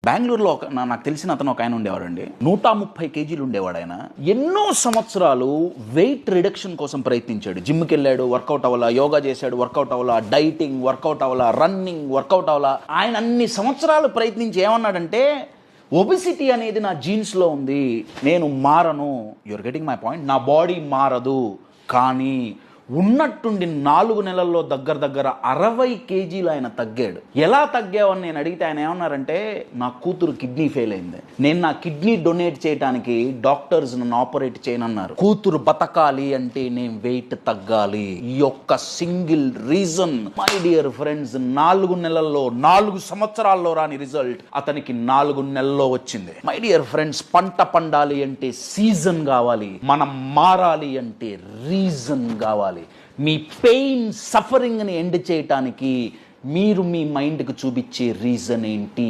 బెంగళూరులో నాకు తెలిసిన అతను ఒక ఆయన ఉండేవాడండి. 130 కేజీలు ఉండేవాడు ఆయన. ఎన్నో సంవత్సరాలు వెయిట్ రిడక్షన్ కోసం ప్రయత్నించాడు. జిమ్కి వెళ్ళాడు, వర్కౌట్ అవ్వాలా, యోగా చేశాడు, వర్కౌట్ అవ్వాలా, డైటింగ్ వర్కౌట్ అవ్వాలా, రన్నింగ్ వర్కౌట్ అవ్వాలా. ఆయన అన్ని సంవత్సరాలు ప్రయత్నించి ఏమన్నాడంటే, ఒబిసిటీ అనేది నా జీన్స్లో ఉంది, నేను మారను. You're getting my point. నా బాడీ మారదు. కానీ ఉన్నట్టుండి 4 నెలల్లో దగ్గర 60 కేజీలు ఆయన తగ్గాడు. ఎలా తగ్గావని నేను అడిగితే ఆయన ఏమన్నారంటే, నా కూతురు కిడ్నీ ఫెయిల్ అయింది, నేను నా కిడ్నీ డొనేట్ చేయడానికి డాక్టర్స్ నన్ను ఆపరేట్ చేయనన్నారు. కూతురు బతకాలి అంటే నేను వెయిట్ తగ్గాలి. ఈ యొక్క single reason my dear friends, 4 నెలల్లో 4 సంవత్సరాల్లో రాని రిజల్ట్ అతనికి 4 నెలల్లో వచ్చింది. మై డియర్ ఫ్రెండ్స్, పంట పండాలి అంటే సీజన్ కావాలి, మనం మారాలి అంటే రీజన్ కావాలి. మీ పెయిన్ సఫరింగ్ని ఎండ్ చేయటానికి మీరు మీ మైండ్కి చూపించే రీజన్ ఏంటి?